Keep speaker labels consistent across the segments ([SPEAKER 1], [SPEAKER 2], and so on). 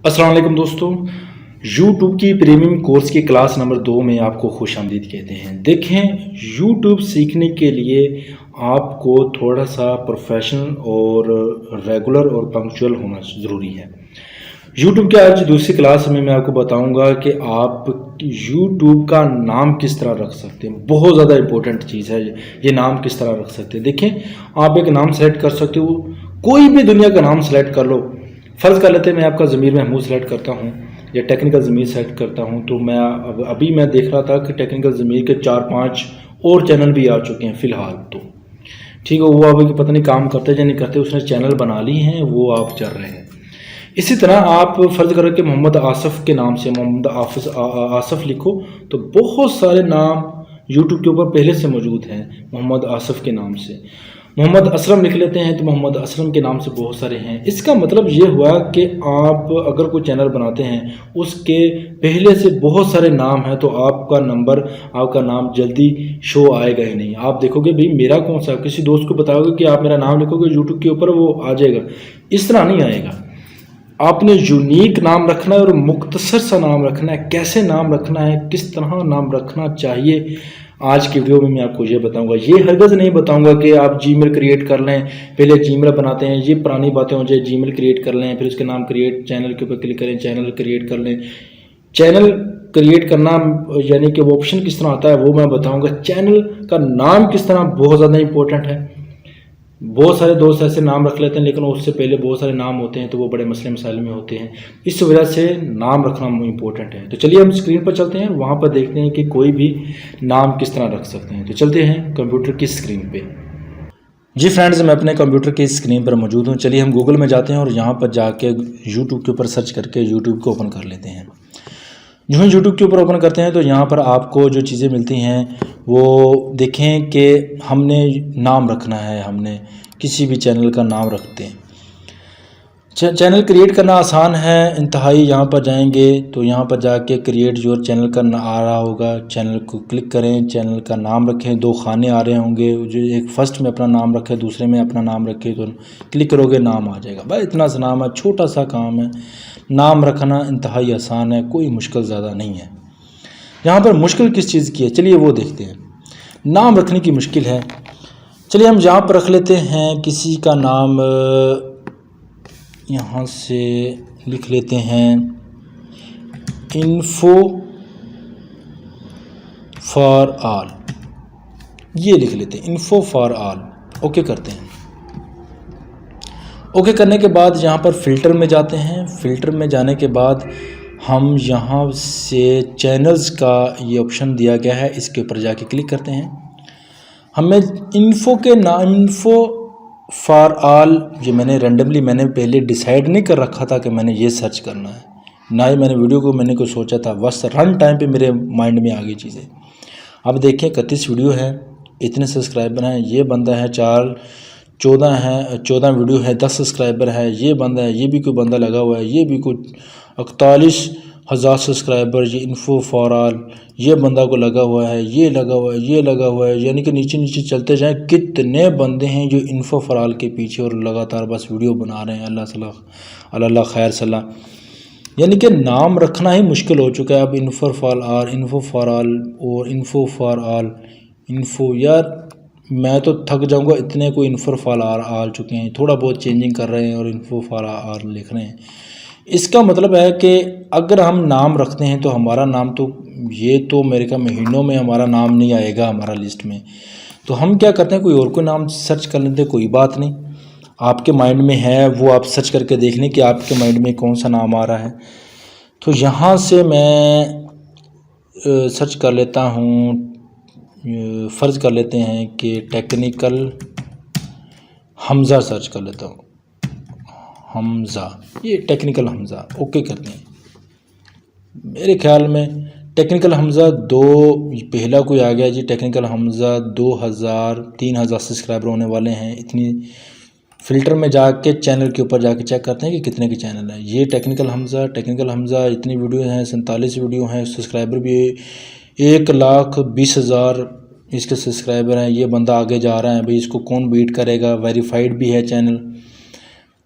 [SPEAKER 1] अस्सलाम वालेकुम दोस्तों, YouTube की प्रीमियम कोर्स की क्लास नंबर 2 में आपको खुशामदीद कहते हैं। देखें, YouTube सीखने के लिए आपको थोड़ा सा प्रोफेशनल और रेगुलर और पंक्चुअल होना ज़रूरी है। YouTube की आज दूसरी क्लास में मैं आपको बताऊंगा कि आप YouTube का नाम किस तरह रख सकते हैं। बहुत ज़्यादा इंपॉर्टेंट चीज़ है ये नाम किस तरह रख सकते हैं। देखें, आप एक नाम सेलेक्ट कर सकते हो, कोई भी दुनिया का नाम सेलेक्ट कर लो। फ़र्ज़ कर लेते हैं मैं आपका ज़मीर महमूद सेलेक्ट करता हूँ या टेक्निकल ज़मीर सेलेक्ट करता हूँ। तो मैं अभी मैं देख रहा था कि टेक्निकल ज़मीर के 4-5 और चैनल भी आ चुके हैं फ़िलहाल। तो ठीक है, वो अभी पता नहीं काम करते या नहीं करते, उसने चैनल बना ली हैं, वो आप चल रहे हैं। इसी तरह आप फ़र्ज़ करो कि मोहम्मद आसफ़ के नाम से मोहम्मद आसफ़ लिखो तो बहुत सारे नाम यूट्यूब के ऊपर पहले से मौजूद हैं मोहम्मद आसफ़ के नाम से। मोहम्मद असलम लिख लेते हैं तो मोहम्मद असलम के नाम से बहुत सारे हैं। इसका मतलब ये हुआ कि आप अगर कोई चैनल बनाते हैं उसके पहले से बहुत सारे नाम हैं तो आपका नाम जल्दी शो आएगा ही नहीं। आप देखोगे भाई मेरा कौन सा, किसी दोस्त को बताओगे कि आप मेरा नाम लिखोगे यूट्यूब के ऊपर, वो आ जाएगा, इस तरह नहीं आएगा। आपने यूनिक नाम रखना है और मुख्तसर सा नाम रखना है। कैसे नाम रखना है, किस तरह नाम रखना चाहिए, आज की वीडियो में मैं आपको ये बताऊंगा। ये हरगज़ नहीं बताऊंगा कि आप जीमेल क्रिएट कर लें, पहले जीमेल बनाते हैं, ये पुरानी बातें हो जाए। जीमेल क्रिएट कर लें, फिर उसके नाम क्रिएट, चैनल के ऊपर क्लिक करें, चैनल क्रिएट कर लें। चैनल क्रिएट करना यानी कि वो ऑप्शन किस तरह आता है वो मैं बताऊंगा। चैनल का नाम किस तरह बहुत ज़्यादा इंपॉर्टेंट है। बहुत सारे दोस्त ऐसे नाम रख लेते हैं लेकिन उससे पहले बहुत सारे नाम होते हैं तो वो बड़े मसले मसाइल में होते हैं। इस वजह से नाम रखना इम्पोर्टेंट है। तो चलिए हम स्क्रीन पर चलते हैं, वहाँ पर देखते हैं कि कोई भी नाम किस तरह रख सकते हैं। तो चलते हैं कंप्यूटर की स्क्रीन पे। जी फ्रेंड्स, मैं अपने कंप्यूटर की स्क्रीन पर मौजूद हूँ। चलिए हम गूगल में जाते हैं और यहाँ पर जाके यूट्यूब के ऊपर सर्च करके यूट्यूब को ओपन कर लेते हैं। जो हम यूट्यूब के ऊपर ओपन करते हैं तो यहाँ पर आपको जो चीज़ें मिलती हैं वो देखें कि हमने नाम रखना है, हमने किसी भी चैनल का नाम रखते हैं। चैनल क्रिएट करना आसान है इंतहाई। यहाँ पर जाएंगे तो यहाँ पर जाके क्रिएट योर चैनल का आ रहा होगा, चैनल को क्लिक करें, चैनल का नाम रखें। 2 खाने आ रहे होंगे, जो एक फर्स्ट में अपना नाम रखें, दूसरे में अपना नाम रखें, तो क्लिक करोगे नाम आ जाएगा। भाई इतना सा नाम है, छोटा सा काम है। नाम रखना इंतहाई आसान है, कोई मुश्किल ज़्यादा नहीं है। यहाँ पर मुश्किल किस चीज़ की है, चलिए वो देखते हैं। नाम रखने की मुश्किल है। चलिए हम यहाँ पर रख लेते हैं किसी का नाम, यहाँ से लिख लेते हैं इन्फो फॉर ऑल, ये लिख लेते हैं इन्फो फॉर ऑल। ओके करते हैं। ओके करने के बाद यहाँ पर फ़िल्टर में जाते हैं। फ़िल्टर में जाने के बाद हम यहाँ से चैनल्स का ये ऑप्शन दिया गया है, इसके ऊपर जाके क्लिक करते हैं। हमें इन्फो के नाम, इन्फो फॉर ऑल, ये मैंने मैंने पहले डिसाइड नहीं कर रखा था कि मैंने ये सर्च करना है, ना ही मैंने वीडियो को मैंने कुछ सोचा था, बस रन टाइम पे मेरे माइंड में आ गई चीज़ें। अब देखिए 31 वीडियो है, इतने सब्सक्राइबर हैं, ये बंदा है 14 वीडियो है, 10 सब्सक्राइबर है, ये बंदा है, ये भी कोई बंदा लगा हुआ है, ये भी कोई 41,000 सब्सक्राइबर, ये इन्फो फॉर ऑल, ये बंदा को लगा हुआ है, ये लगा हुआ है, ये लगा हुआ है। यानी कि नीचे नीचे चलते जाएं, कितने बंदे हैं जो इन्फो फॉर ऑल के पीछे और लगातार बस वीडियो बना रहे हैं। अल्लाह खैर सलाह। यानी कि नाम रखना ही मुश्किल हो चुका है अब। Info for all, info for all और इन्फो फॉर ऑल, इन्फो, यार मैं तो थक जाऊंगा, इतने कोई इन्फो फॉर ऑल आ चुके हैं। थोड़ा बहुत चेंजिंग कर रहे हैं और इन्फो फॉर ऑल लिख रहे हैं। इसका मतलब है कि अगर हम नाम रखते हैं तो हमारा नाम तो ये तो मेरे का महीनों में हमारा नाम नहीं आएगा हमारा लिस्ट में। तो हम क्या करते हैं, कोई और कोई नाम सर्च कर लेते हैं। कोई बात नहीं, आपके माइंड में है वो आप सर्च करके देख लें कि आपके माइंड में कौन सा नाम आ रहा है। तो यहाँ से मैं सर्च कर लेता हूँ, फ़र्ज़ कर लेते हैं कि टेक्निकल हमज़ा सर्च कर लेता हूँ, हमज़ा, ये टेक्निकल हमज़ा। ओके करते हैं। मेरे ख्याल में टेक्निकल हमज़ा 2 पहला कोई आ गया जी। टेक्निकल हमज़ा 3,000 सब्सक्राइबर होने वाले हैं। इतनी फ़िल्टर में जाके चैनल के ऊपर जाके चेक करते हैं कि कितने के चैनल हैं। ये टेक्निकल हमज़ा इतनी वीडियो हैं, 47 वीडियो हैं। सब्सक्राइबर भी 1,20,000 इसके सब्सक्राइबर हैं। ये बंदा आगे जा रहा है भाई, इसको कौन बीट करेगा। वेरीफाइड भी है चैनल।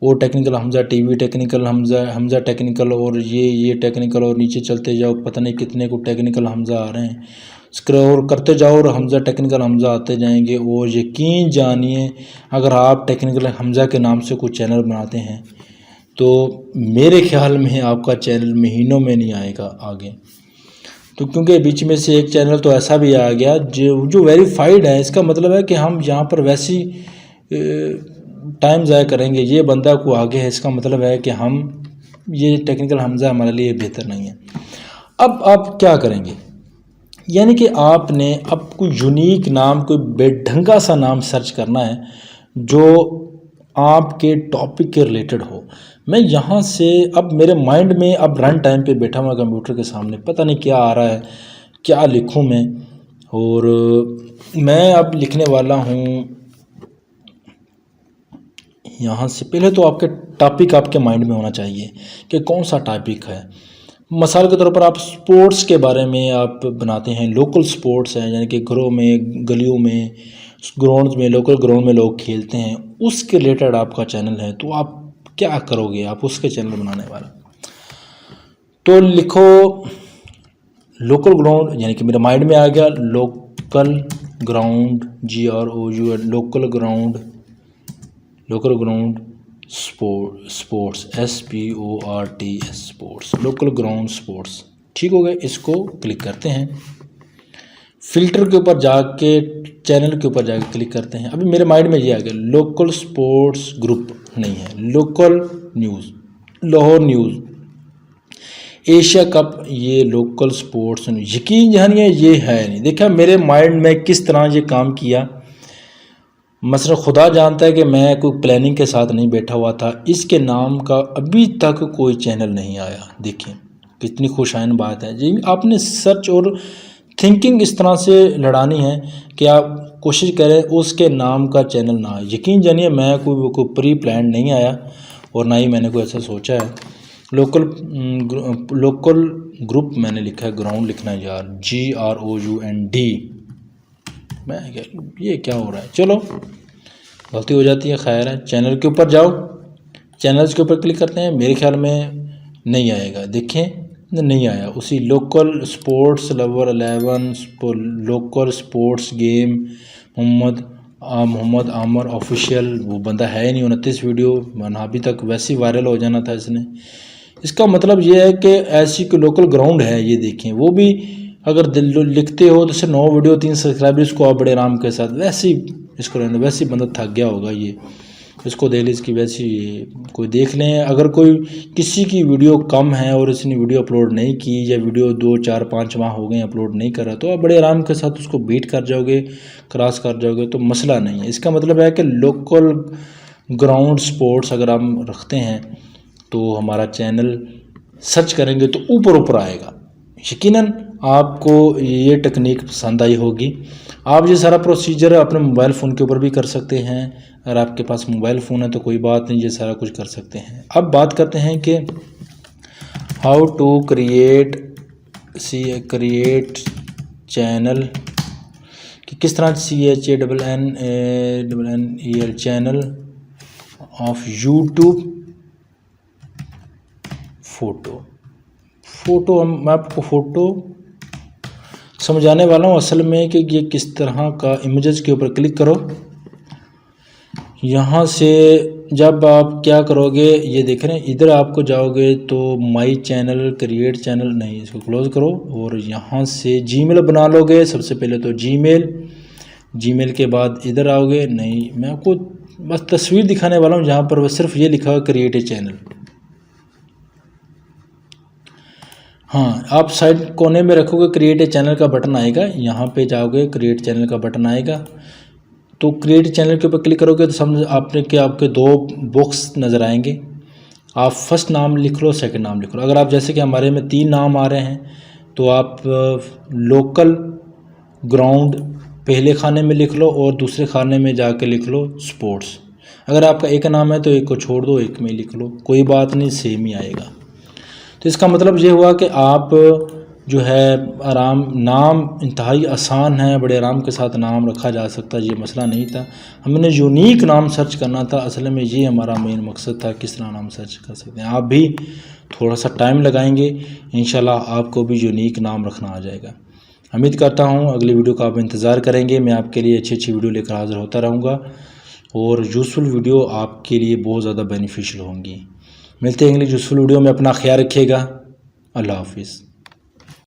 [SPEAKER 1] वो technical Hamza, TV technical Hamza, Hamza technical, और ये टेक्निकल, और नीचे चलते जाओ पता नहीं कितने को टेक्निकल हमज़ा आ रहे हैं। स्क्रॉल करते जाओ और हमज़ा टेक्निकल हमज़ा आते जाएंगे। और यकीन जानिए अगर आप टेक्निकल हमज़ा के नाम से कोई चैनल बनाते हैं तो मेरे ख्याल में आपका चैनल महीनों में नहीं आएगा आगे। तो क्योंकि बीच में से एक चैनल तो ऐसा भी आ गया जो वेरीफाइड है। इसका मतलब है कि हम यहाँ पर वैसी टाइम ज़ाया करेंगे, ये बंदा को आगे है, इसका मतलब है कि हम ये टेक्निकल हमज़ा हमारे लिए बेहतर नहीं है। अब आप क्या करेंगे, यानी कि आपने अब कोई यूनिक नाम, कोई बेढंगा सा नाम सर्च करना है जो आपके टॉपिक के रिलेटेड हो। मैं यहाँ से अब मेरे माइंड में अब रन टाइम पे बैठा हुआ कंप्यूटर के सामने, पता नहीं क्या आ रहा है, क्या लिखूँ मैं। और मैं अब लिखने वाला हूँ यहाँ से। पहले तो आपके टॉपिक आपके माइंड में होना चाहिए कि कौन सा टॉपिक है। मिसाल के तौर पर आप स्पोर्ट्स के बारे में आप बनाते हैं, लोकल स्पोर्ट्स हैं, यानी कि घरों में, गलियों में, ग्राउंड में, लोकल ग्राउंड में लोग खेलते हैं, उसके रिलेटेड आपका चैनल है। तो आप क्या करोगे, आप उसके चैनल बनाने वाला। तो लिखो लोकल ग्राउंड, यानी कि मेरे माइंड में आ गया local ground, GROUND, local ground, local ground sports, SPORTS, sports, local ground sports. ठीक हो गया, इसको क्लिक करते हैं। फिल्टर के ऊपर जाके चैनल के ऊपर जाके क्लिक करते हैं। अभी मेरे माइंड में ये आ गया लोकल स्पोर्ट्स ग्रुप नहीं है, local news, Lahore news, Asia cup, ये लोकल स्पोर्ट्स न्यूज़। यकीन जानिए ये है नहीं। देखा मेरे माइंड में किस तरह ये काम किया। मसला खुदा जानता है कि मैं कोई प्लानिंग के साथ नहीं बैठा हुआ था। इसके नाम का अभी तक कोई चैनल नहीं आया। देखिए कितनी खुशाइन बात है जी। आपने सर्च और थिंकिंग इस तरह से लड़ानी है कि आप कोशिश करें उसके नाम का चैनल ना आए। यकीन जानिए मैं कोई प्री प्लान नहीं आया और ना ही मैंने कोई ऐसा सोचा है। लोकल ग्रुप मैंने लिखा है, ग्राउंड लिखना है यार, GROUND। मैं ये क्या हो रहा है, चलो गलती हो जाती है, खैर है। चैनल के ऊपर जाओ, चैनल्स के ऊपर क्लिक करते हैं। मेरे ख्याल में नहीं आएगा, देखें नहीं आया। उसी local sports lover 11 local sports game Mohammad Aamir official, वो बंदा है ही नहीं। 29 वीडियो बना, अभी तक वैसे ही वायरल हो जाना था इसने। इसका मतलब ये है कि ऐसी कोई लोकल ग्राउंड है, ये देखें। वो भी अगर दिल लिखते हो तो सिर्फ 9 वीडियो 3 सब्सक्राइबर्स को आप बड़े आराम के साथ, वैसे ही इसको रहने, वैसे ही बंदा थक गया होगा ये, इसको देख ली इसकी वैसी कोई देख लें। अगर कोई किसी की वीडियो कम है और इसने वीडियो अपलोड नहीं की, या वीडियो 2 4 5 माह हो गए अपलोड नहीं कर रहा, तो आप बड़े आराम के साथ उसको बीट कर जाओगे, क्रॉस कर जाओगे, तो मसला नहीं है। इसका मतलब है कि लोकल ग्राउंड स्पोर्ट्स अगर हम रखते हैं तो हमारा चैनल सर्च करेंगे तो ऊपर ऊपर आएगा। यकीनन आपको ये टेक्निक पसंद आई होगी। आप ये सारा प्रोसीजर अपने मोबाइल फ़ोन के ऊपर भी कर सकते हैं। अगर आपके पास मोबाइल फ़ोन है तो कोई बात नहीं, ये सारा कुछ कर सकते हैं। अब बात करते हैं कि हाउ टू क्रिएट चैनल, कि किस तरह CHANNEL channel of YouTube photo. मैं आपको फ़ोटो समझाने वाला हूँ असल में कि ये किस तरह का। इमेजेस के ऊपर क्लिक करो। यहाँ से जब आप क्या करोगे, ये देख रहे हैं, इधर आपको जाओगे तो माई चैनल, क्रिएट चैनल, नहीं, इसको क्लोज़ करो और यहाँ से जीमेल बना लोगे। सबसे पहले तो जीमेल के बाद इधर आओगे। नहीं, मैं आपको बस तस्वीर दिखाने वाला हूँ जहाँ पर वो सिर्फ ये लिखा हुआ क्रिएट ए चैनल। हाँ, आप साइड कोने में रखोगे, क्रिएट ए चैनल का बटन आएगा, यहाँ पे जाओगे, क्रिएट चैनल का बटन आएगा। तो क्रिएट चैनल के ऊपर क्लिक करोगे तो समझ आपने कि आपके 2 बॉक्स नज़र आएंगे। आप फर्स्ट नाम लिख लो, सेकंड नाम लिख लो। अगर आप जैसे कि हमारे में 3 नाम आ रहे हैं तो आप लोकल ग्राउंड पहले खाने में लिख लो और दूसरे खाने में जाके लिख लो स्पोर्ट्स। अगर आपका एक नाम है तो एक को छोड़ दो, एक में लिख लो, कोई बात नहीं, सेम ही आएगा। तो इसका मतलब ये हुआ कि आप जो है नाम इंतहाई आसान है, बड़े आराम के साथ नाम रखा जा सकता है, ये मसला नहीं था। हमने यूनिक नाम सर्च करना था, असल में ये हमारा मेन मकसद था, किस तरह नाम सर्च कर सकते हैं। आप भी थोड़ा सा टाइम लगाएंगे, इंशाल्लाह आपको भी यूनिक नाम रखना आ जाएगा। उम्मीद करता हूँ अगली वीडियो का आप इंतज़ार करेंगे। मैं आपके लिए अच्छी अच्छी वीडियो लेकर हाज़िर होता रहूँगा और यूज़फुल वीडियो आपके लिए बहुत ज़्यादा बेनिफिशियल होंगी। मिलते हैं अगली यूज़फुल वीडियो में। अपना ख्याल रखिएगा। अल्लाह हाफिज़।